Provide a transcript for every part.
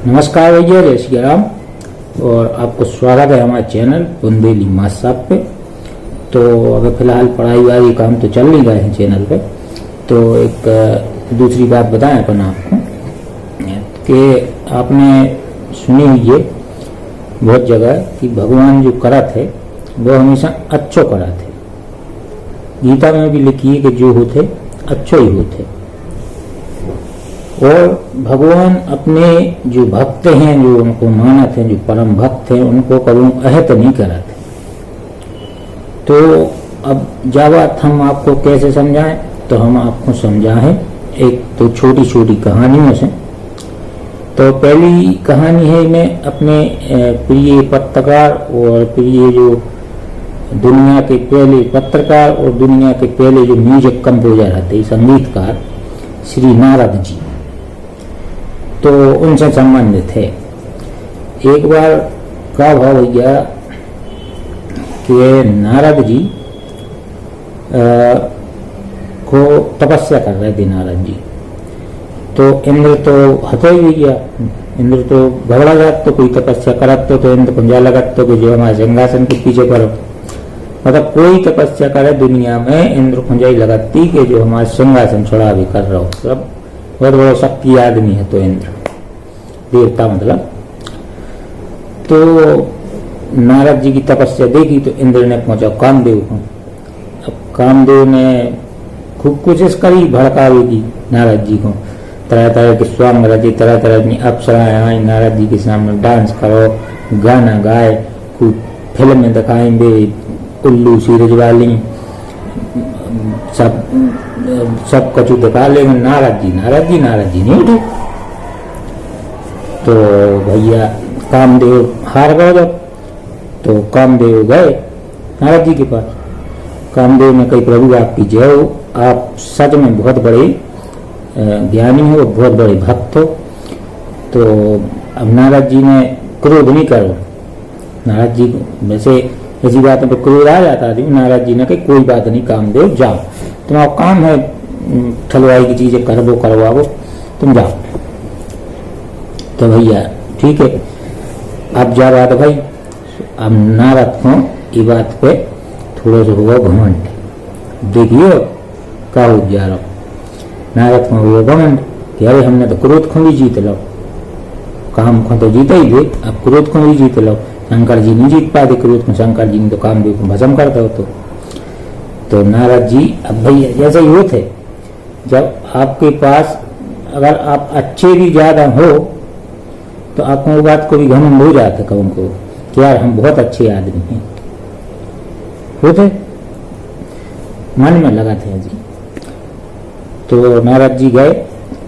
नमस्कार भैया, जय श्री राम। और आपको स्वागत है हमारे चैनल बुंदेली माँ साहब पे। तो अगर फिलहाल पढ़ाई वाली काम तो चल नहीं रहे हैं चैनल पे। तो एक दूसरी बात बताएं अपन आपको कि आपने सुनी हुई है बहुत जगह कि भगवान जो करत है वो हमेशा अच्छो करत है। गीता में भी लिखी है कि जो होते अच्छो ही होते। और भगवान अपने जो भक्त हैं, जो उनको मानत हैं, जो परम भक्त हैं, उनको कभी अहत नहीं करते। तो अब जब बात हम आपको कैसे समझाएं, तो हम आपको समझाएं एक तो छोटी छोटी कहानियों से। तो पहली कहानी है मैं अपने प्रिय पत्रकार और प्रिय जो दुनिया के पहले पत्रकार और दुनिया के पहले जो म्यूजिक कंपोजर थे, संगीतकार श्री नारद जी, तो उनसे संबंधित है। एक बार का भाव हो गया कि नारद जी को तपस्या कर रहे थे। नारद जी तो इंद्र तो हथे ही गया। इंद्र तो घबरा जात, तो कोई तपस्या करत तो इंद्र पंजा लगत तो कि जो हमारे सिंहासन के पीछे करो। मतलब कोई तपस्या करे दुनिया में इंद्र पंजाई लगती कि जो हमारे सिंहासन छोड़ा भी कर रहा हो। सब बहुत बड़ा शक्ति आदमी है तो इंद्र देवता मतलब। तो नारद जी की तपस्या देखी तो इंद्र ने पहुंचा कामदेव को। अब कामदेव ने खूब कोशिश करी भड़कावे की नारद जी को। तरह तरह के स्वांग रचे, तरह तरह की अप्सराएं आई नारद जी के सामने, डांस करो, गाना गाए, खूब फिल्में दिखाएंगे, उल्लू सीरीज वाली सब कुछ दिखा लेंगे। नारद जी नहीं उठे। तो भैया कामदेव हार गए। जब तो कामदेव गए नारद जी के पास। कामदेव ने कही, प्रभु आपकी जय हो, आप सच में बहुत बड़े ज्ञानी हो, बहुत बड़े भक्त हो। तो अब नारद जी ने क्रोध नहीं करो। नारद जी वैसे ऐसी बातों पर क्रोध आ जाता है। नारद जी ने कही कोई बात नहीं कामदेव, जाओ, तुम्हारा काम है ठलवाई की चीजें करवाओ, तुम जाओ। तो भैया ठीक है, अब जा बात भाई। अब नारद को ये बात पे थोड़ा सा हुआ घमंड। देखियो क्या हो जा रहा। नारद को हुआ घमंड कि अरे हमने तो क्रोध को भी जीत लो, काम को तो जीता ही थे, अब क्रोध को भी जीत लो। शंकर जी नहीं जीत पाते क्रोध को, शंकर जी ने तो कामदेव को भस्म करता हो। तो नारद जी अब भैया जैसे ही होते, जब आपके पास अगर आप अच्छे भी ज्यादा हो तो आपको वो बात को भी घमंड हो जाता कहूँ को कि यार हम बहुत अच्छे आदमी हैं, होते मन में लगाते हैं जी। तो नारद जी गए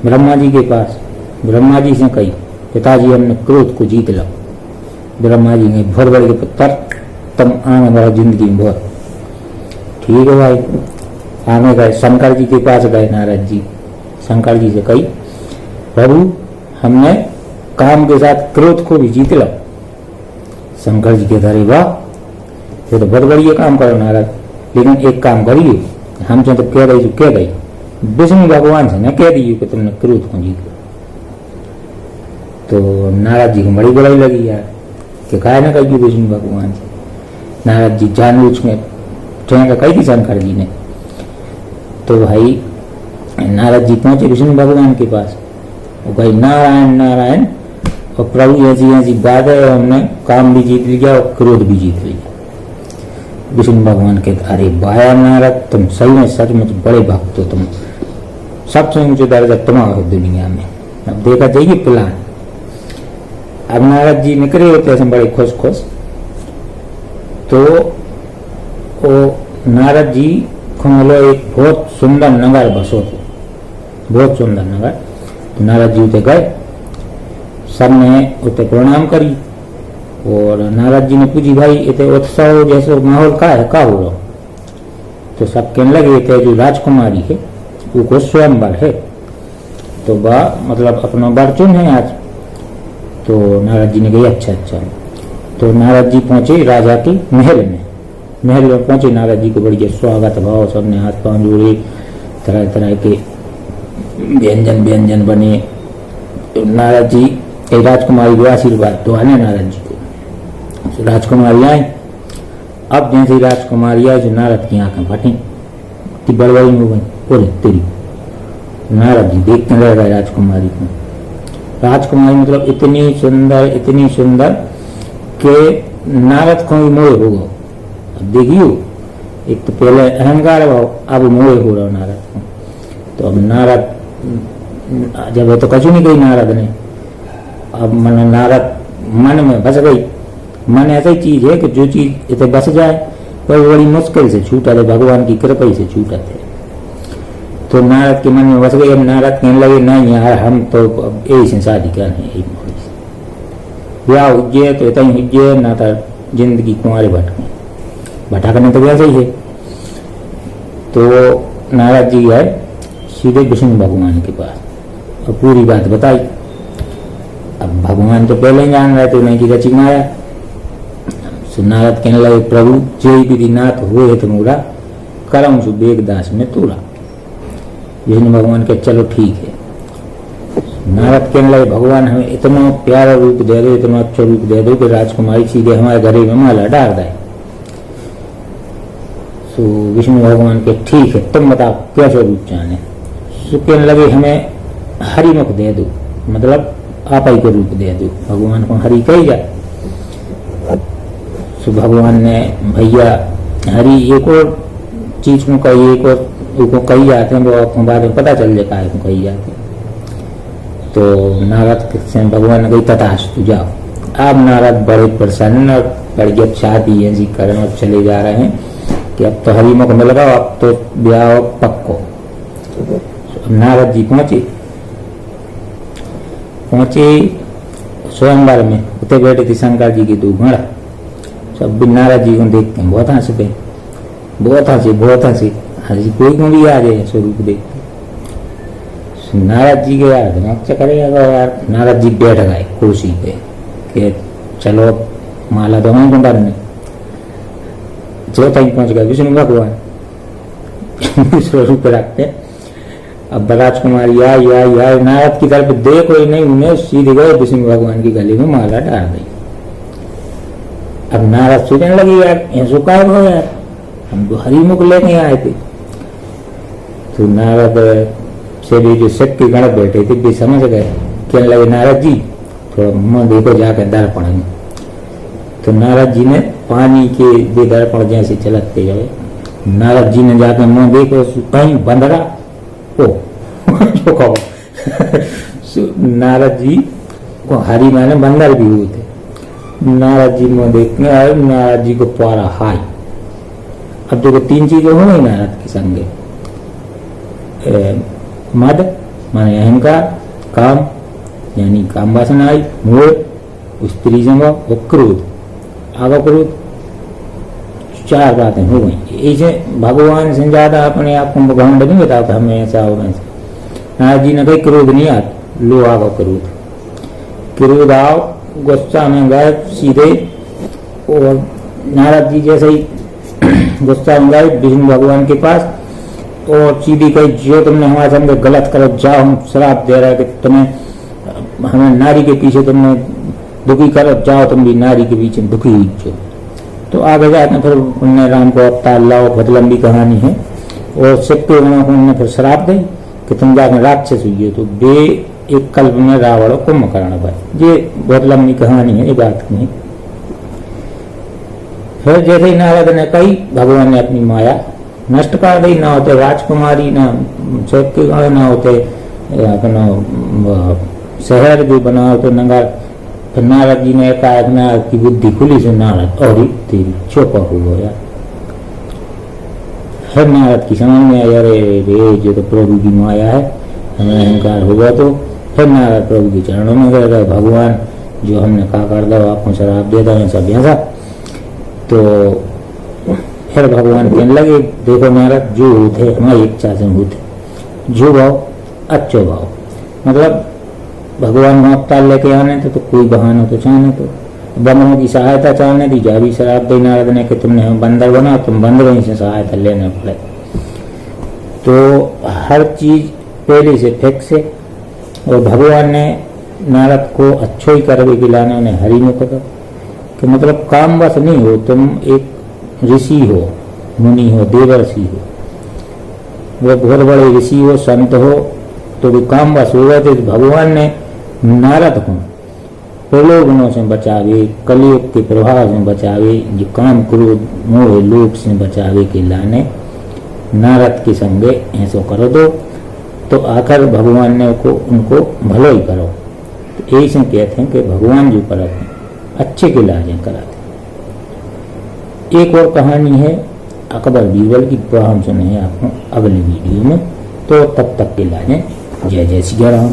ब्रह्मा जी के पास। ब्रह्मा जी से कही, पिताजी हमने क्रोध को जीत लो। ब्रह्मा जी ने बहुत बड़े पुत्र, तुम आने वाला जिंदगी में बहुत ठीक है भाई। आने गए शंकर जी के पास गए नारद जी। शंकर जी से कही, प्रभु हमने काम के साथ क्रोध को भी जीत लो। शंकर जी के धरे वाह, ये तो बहुत बढ़िया काम करो नारद, लेकिन एक काम करिए, हमसे तो कह गई विष्णु भगवान से न कह दीजिए कि तुमने क्रोध को जीत लो। तो नारद जी को बड़ी बुराई लगी यार कि काय ना कही विष्णु भगवान से। नारद जी जानबूझ में का कही थी शंकर जी ने। तो भाई नारद जी पहुंचे विष्णु भगवान के पास। वो भाई नारायण नारायण, और प्रभु ऐसी बात है, हमने काम भी जीत लिया और क्रोध भी जीत लिया। विष्णु भगवान के अरे बाया नारद, तुम सही में सचमुच बड़े भक्त हो, तुम सबसे ऊंचे दर्जा तुम्हारा हो दुनिया में। अब देखा जाइए प्लान। अब नारद जी निकले होते ऐसे बड़े खुश। तो वो नारद जी को मिलो एक बहुत सुंदर नगर बसो थे, बहुत सुंदर नगर। तो नारद जी उते गए, सबने उते प्रणाम करी। और नारद जी ने पूछी, भाई इतने उत्सव जैसे माहौल का है, का हो रहा? तो सब कहने लगे इतने जो राजकुमारी है वो स्वयंवर है, तो वह मतलब अपना बर्चुन है आज। तो नारद जी ने कही अच्छा। तो नारद जी पहुंचे राजा के महल में पहुंचे। नारद जी को बढ़िया स्वागत भाव, सबने हाथ पांव जोड़े, तरह तरह के व्यंजन बने। तो नारद जी ये राजकुमारी को आशीर्वाद तो आने नारद जी को। तो राजकुमारी आई। अब जैसे ही राजकुमारी आई तो नारद की आंखें फटी, इतनी बड़बड़ी हो गई। और तेरी नारद जी देखते रह गए राजकुमारी को। राजकुमारी मतलब इतनी सुंदर कि नारद को भी मोह हो गया। अब देखियो, एक तो पहले अहंकार भाव, अब मोह हो रहा नारद को। तो अब नारद जब तो कछु नहीं कही नारद ने, अब मन नारद मन में बस गई। मन ऐसी चीज है कि जो चीज इतने बस जाए वह बड़ी मुश्किल से छूटा थे, भगवान की कृपा से छूटा थे। तो नारद के मन में बस गई। अब नारद कहने लगे नहीं यार, हम तो यही से शादी करनी है, ब्याह हुज्जे तो इतना ही हुज्जे, ना तो जिंदगी कुंवारे भटकने तो वैसे ही है। तो नारद जी गए सीधे विष्णु भगवान के पास और पूरी बात बताई। अब भगवान तो पहले ही जान रहे थे उन्हें की रची माया। तो नारद कहने लगे प्रभु जय विधि नाथ हुए तो मोरा करम सु बेगदास में तोरा। विष्णु भगवान के चलो ठीक है। नारद कहने लगे भगवान हमें इतना प्यारा रूप दे दो, इतना अच्छा रूप दे दो कि राजकुमारी सीधे हमारे घरे में माला डाल दे। तो विष्णु भगवान के ठीक है, तुम बताओ कैसा रूप चाहने। तो कहने लगे हमें हरिमुख दे दो, मतलब आप ही को रूप दे दो। भगवान को हरि कही जाए। तो भगवान ने भैया हरि एक और चीज को कही, एक और को कही जाते हैं, वो आपको बाद में पता चल जाएगा है कही जाते। तो नारद से भगवान ने कही तथास्तु जाओ। अब नारद बड़े प्रसन्न और बड़ी शादी ऐसी करने और चले जा रहे हैं कि अब तो हरिमुख मिल गया, अब तो ब्याह पक्को। नारद जी पहुंचे स्वयंवर में, उतने बैठे थे शंकर जी के दो घोड़ा। सब नारद जी को देखते हैं बहुत हंस गए, बहुत हंसी हंसी कोई को भी आ जाए स्वरूप देखते। नारद जी के यार दिमाग चकरेगा यार। नारद जी बैठ गए कुर्सी पे कि चलो माला तो हम डालने। जो तक पहुंच गए विष्णु भगवान स्वरूप रखते। अब राजकुमारी आई नारद की तरफ देखो ही नहीं, उन्हें सीधे गए विष्णु भगवान की गले में माला डाल दी। अब नारद सोचने लगे यार ऐसा काय हो यार, हम तो हरिमुख लेके आए थे। तो नारद से भी जो शक के गण बैठे थे भी समझ गए। कहने लगे नारद जी थोड़ा मुंह देखो जाकर दर्पण में। तो नारद जी ने पानी के भी दर्पण जैसे चलते गए। नारद जी ने जाकर मुंह देखो कहीं बंदरा ओ जो कहो नारद जी को हरि माने बंदर भी हुए थे। नारद जी मुंह देखने आए, नारद जी को पारा हाय। अब देखो तीन चीजें हो गई नारद के संगे, मद माने अहंकार, काम यानी काम वासना आई, मोह स्त्री संग और क्रोध आगा क्रोध, चार बातें हो गई। ऐसे भगवान से ज्यादा अपने आप को घमंड नहीं बताता हमें ऐसा हो वैसे। नारद जी ने कही क्रोध नहीं आता, लो आगा क्रोध आओ, गुस्सा में गए सीधे। और नारद जी जैसे ही गुस्सा में गए विष्णु भगवान के पास और सीधी कही जो तुमने हमारे संग गलत करो जाओ, हम श्राप दे रहे कि तुम्हें हमें नारी के पीछे तुमने दुखी करो, जाओ तुम भी नारी के पीछे दुखी हुई जो। तो आगे जाते फिर उनने राम को अवतार लाओ, बहुत लंबी कहानी है। और शिव के गुणों को उन्होंने फिर श्राप दी कि तुम जाकर राक्षस हुई। तो बे एक कल्प में रावण कुंभकर्ण भाई, ये बहुत लंबी कहानी है, ये बात नहीं। फिर जैसे ही नारद ने कही भगवान ने अपनी माया नष्ट कर दी। ना होते राजकुमारी, ना शिव के गण, ना होते अपना शहर जो बना होते नगर। फिर नारद जी ने कहा नारद की बुद्धि खुली से नारद और तेरी चौपा हो गया। फिर नारद की समझ में आया अरे रे जो तो प्रभु की माया है, हमें अहंकार होगा। तो फिर नारद प्रभु के चरणों में गए, भगवान जो हमने कहा कर दो आपको शराब देता है सब ऐसा। तो फिर भगवान कहने लगे देखो नारद जो होते हमारी इच्छा से होते, जो भाव अच्छो भाव, मतलब भगवान को अवतार लेके आने थे तो कोई बहाना तो चाहने, तो बंदरों की सहायता चाहने थी। जा भी शराब दी नारद ने कि तुमने हमें बंदर बना, तुम बंदरों से सहायता लेने पड़े। तो हर चीज पहले से फिक्स है। और भगवान ने नारद को अच्छो ही करवे के लाने उन्हें हरि ने कहा कि मतलब काम बस नहीं हो, तुम एक ऋषि हो, मुनि हो, देवर्षि हो, वो बहुत बड़े ऋषि हो, संत हो, तो भी काम बस होगा। तो भगवान ने नारद को प्रलोभनों से बचावे, कलयुग के प्रभाव से बचावे, जो काम क्रोध मोह लोभ से बचावे के लाने नारद के संगे ऐसो करो दो। तो आकर भगवान ने उनको भलो ही करो। तो यही से कहते हैं कि भगवान जो करते हैं अच्छे के लाजे कराते। एक और कहानी है अकबर बीरबल की, वह हम सुने आपको अगले वीडियो में। तो तब तक के लाजे जय जय श्री राम।